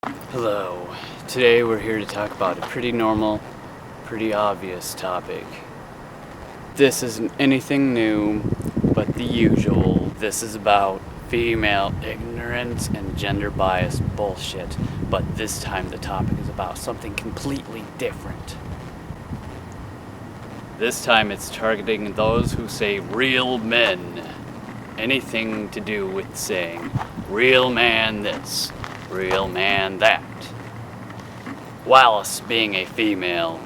Hello. Today we're here to talk about a pretty normal, pretty obvious topic. This isn't anything new, but the usual. This is about female ignorance and gender bias bullshit, but this time the topic is about something completely different. This time it's targeting those who say real men. Anything to do with saying real man this, real man that, whilst being a female.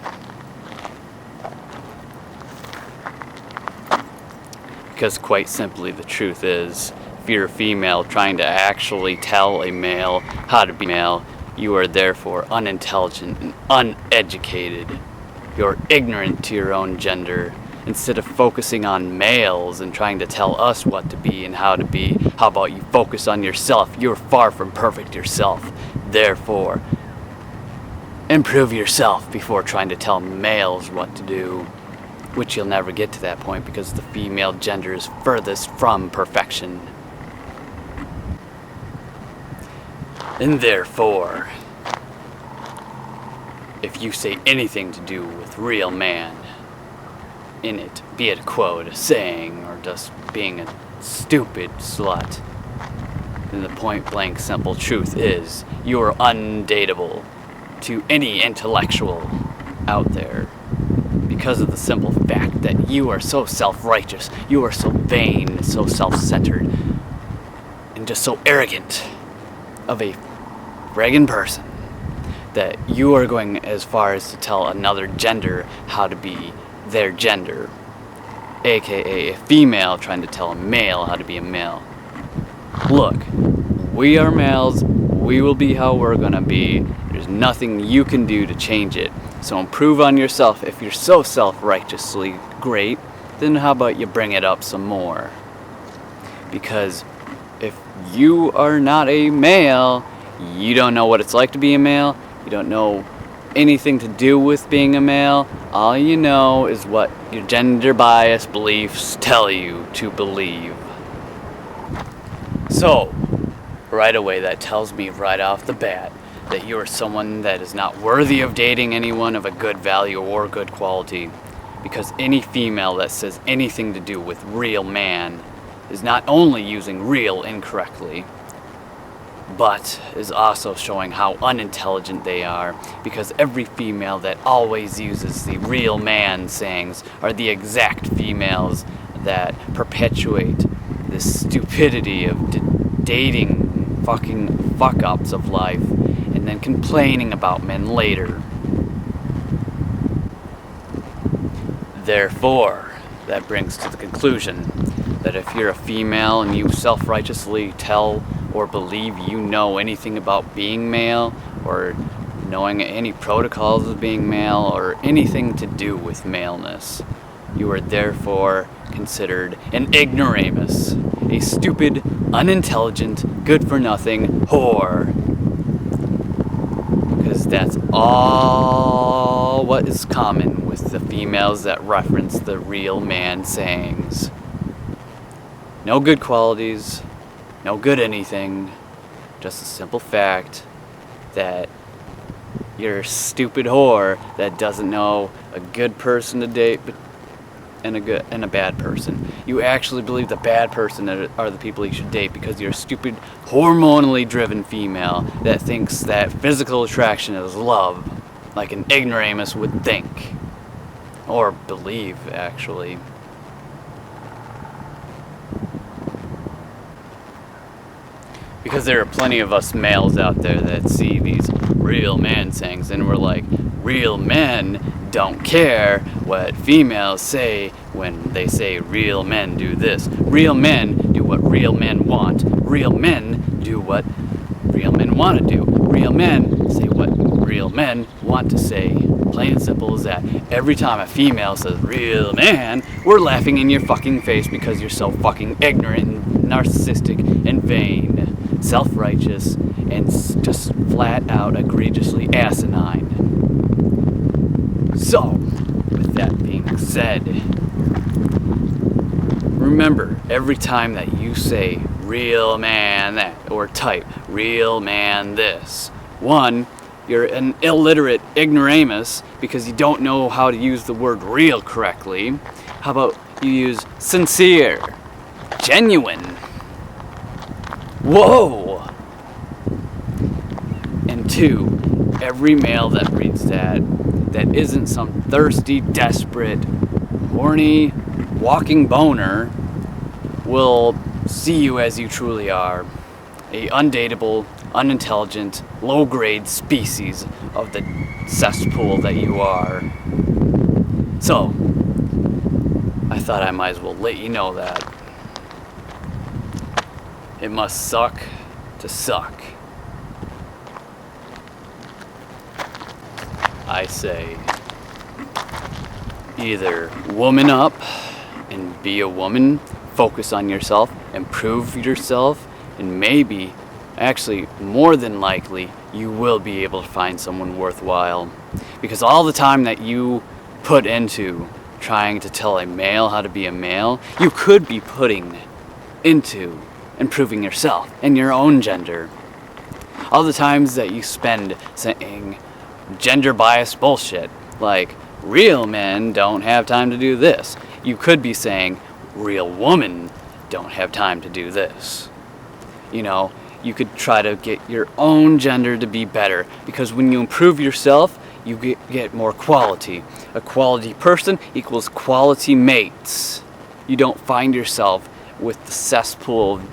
Because quite simply the truth is, if you're a female trying to actually tell a male how to be male, you are therefore unintelligent and uneducated. You're ignorant to your own gender. Instead of focusing on males and trying to tell us what to be and how to be, how about you focus on yourself? You're far from perfect yourself. Therefore, improve yourself before trying to tell males what to do, which you'll never get to that point because the female gender is furthest from perfection. And therefore, if you say anything to do with real man in it, be it a quote, a saying, or just being a stupid slut, then the point blank simple truth is you are undateable to any intellectual out there because of the simple fact that you are so self-righteous, you are so vain, so self-centered, and just so arrogant of a friggin' person that you are going as far as to tell another gender how to be their gender, aka a female trying to tell a male how to be a male. Look, we are males, we will be how we're gonna be, there's nothing you can do to change it, so improve on yourself. If you're so self-righteously great, then how about you bring it up some more? Because if you are not a male, you don't know what it's like to be a male, you don't know anything to do with being a male, all you know is what your gender bias beliefs tell you to believe. So, right away that tells me right off the bat that you are someone that is not worthy of dating anyone of a good value or good quality, because any female that says anything to do with real man is not only using real incorrectly, but is also showing how unintelligent they are, because every female that always uses the real man sayings are the exact females that perpetuate this stupidity of dating fucking fuck-ups of life and then complaining about men later. Therefore, that brings to the conclusion that if you're a female and you self-righteously tell or believe you know anything about being male, or knowing any protocols of being male, or anything to do with maleness, you are therefore considered an ignoramus, a stupid, unintelligent, good-for-nothing whore. Because that's all what is common with the females that reference the real man sayings. No good qualities, no good anything, just a simple fact that you're a stupid whore that doesn't know a good person to date and a bad person. You actually believe the bad person are the people you should date because you're a stupid, hormonally driven female that thinks that physical attraction is love, like an ignoramus would think. Or believe, actually. Because there are plenty of us males out there that see these real man sayings and we're like, real men don't care what females say when they say real men do this. Real men do what real men want. Real men do what real men want to do. Real men say what real men want to say. Plain and simple as that. Every time a female says real man, we're laughing in your fucking face because you're so fucking ignorant and narcissistic and vain, self-righteous, and just flat out egregiously asinine. So, with that being said, remember, every time that you say real man that, or type real man this, One, you're an illiterate ignoramus because you don't know how to use the word real correctly. How about you use sincere, genuine? Whoa! And two, every male that reads that isn't some thirsty, desperate, horny, walking boner will see you as you truly are. A undateable, unintelligent, low-grade species of the cesspool that you are. So, I thought I might as well let you know that. It must suck to suck. I say, either woman up and be a woman, focus on yourself, improve yourself, and maybe, actually more than likely, you will be able to find someone worthwhile. Because all the time that you put into trying to tell a male how to be a male, you could be putting into improving yourself and your own gender. All the times that you spend saying gender biased bullshit, like real men don't have time to do this, you could be saying real women don't have time to do this. You know, you could try to get your own gender to be better, because when you improve yourself, you get more quality. A quality person equals quality mates. You don't find yourself with the cesspool of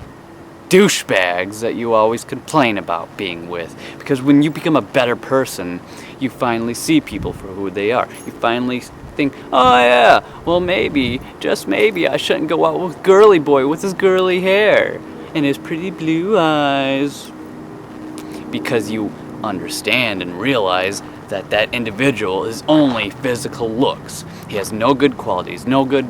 douchebags that you always complain about being with. Because when you become a better person, you finally see people for who they are. You finally think, oh yeah, well maybe, just maybe, I shouldn't go out with girly boy with his girly hair and his pretty blue eyes. Because you understand and realize that that individual is only physical looks. He has no good qualities, no good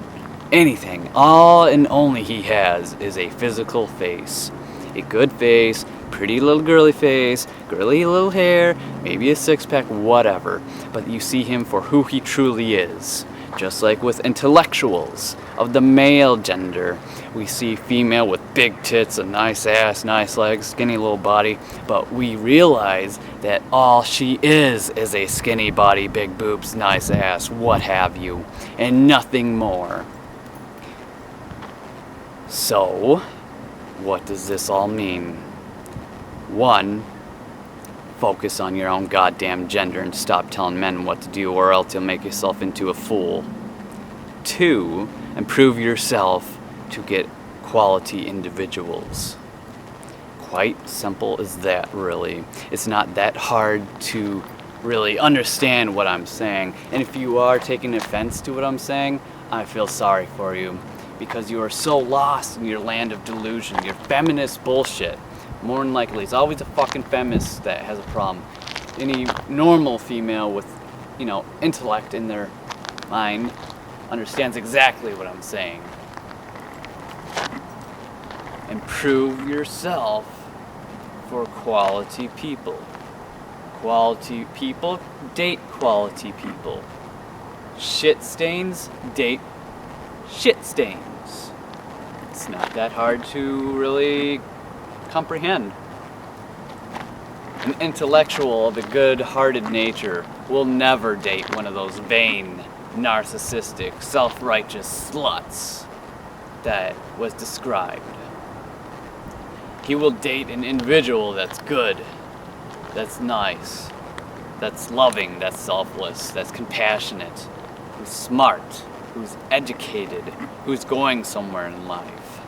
anything. All and only he has is a physical face. A good face, pretty little girly face, girly little hair, maybe a six-pack, whatever. But you see him for who he truly is. Just like with intellectuals of the male gender, we see female with big tits, a nice ass, nice legs, skinny little body, but we realize that all she is a skinny body, big boobs, nice ass, what have you, and nothing more. So, what does this all mean? One, focus on your own goddamn gender and stop telling men what to do, or else you'll make yourself into a fool. Two, improve yourself to get quality individuals. Quite simple as that, really. It's not that hard to really understand what I'm saying. And if you are taking offense to what I'm saying, I feel sorry for you, because you are so lost in your land of delusion, your feminist bullshit. More than likely, it's always a fucking feminist that has a problem. Any normal female with, intellect in their mind understands exactly what I'm saying. Improve yourself for quality people. Quality people date quality people. Shit stains date shit stains. It's not that hard to really comprehend. An intellectual of a good-hearted nature will never date one of those vain, narcissistic, self-righteous sluts that was described. He will date an individual that's good, that's nice, that's loving, that's selfless, that's compassionate, who's smart, who's educated, who's going somewhere in life.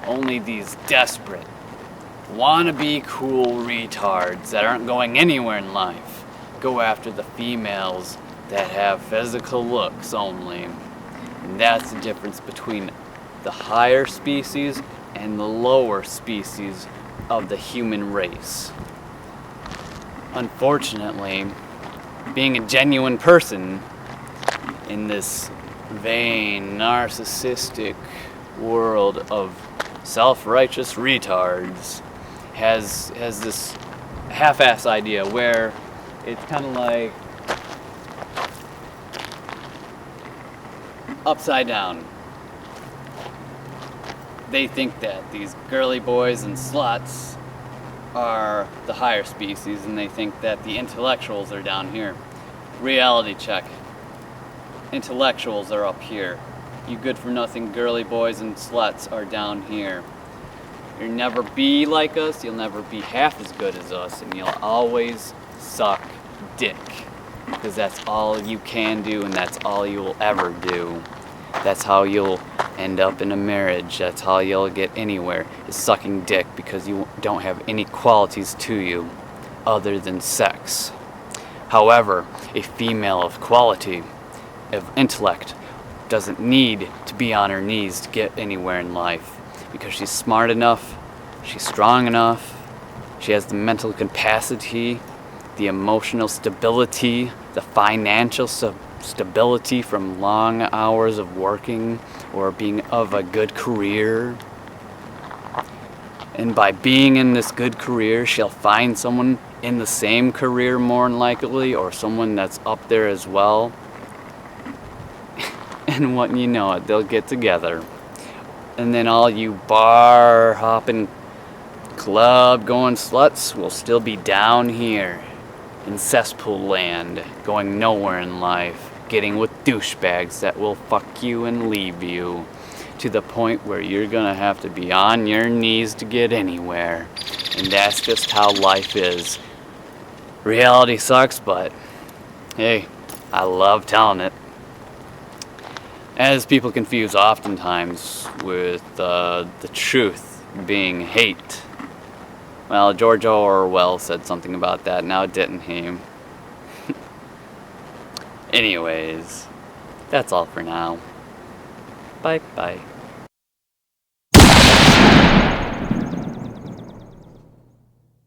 Only these desperate, wannabe cool retards that aren't going anywhere in life go after the females that have physical looks only. And that's the difference between the higher species and the lower species of the human race. Unfortunately, being a genuine person in this vain, narcissistic world of self-righteous retards has this half-ass idea where it's kind of like upside down. They think that these girly boys and sluts are the higher species, and they think that the intellectuals are down here. Reality check. Intellectuals are up here. You good-for-nothing girly boys and sluts are down here. You'll never be like us, you'll never be half as good as us, and you'll always suck dick. Because that's all you can do, and that's all you will ever do. That's how you'll end up in a marriage. That's how you'll get anywhere, is sucking dick, because you don't have any qualities to you other than sex. However, a female of quality, of intellect, doesn't need to be on her knees to get anywhere in life, because she's smart enough, she's strong enough, she has the mental capacity, the emotional stability, the financial stability from long hours of working or being of a good career. And by being in this good career, she'll find someone in the same career more than likely, or someone that's up there as well. And what you know it, they'll get together. And then all you bar hopping, club going sluts will still be down here in cesspool land, going nowhere in life, getting with douchebags that will fuck you and leave you, to the point where you're gonna have to be on your knees to get anywhere. And that's just how life is. Reality sucks, but hey, I love telling it. As people confuse oftentimes with the truth being hate. Well, George Orwell said something about that, now didn't he? Anyways, that's all for now. Bye-bye.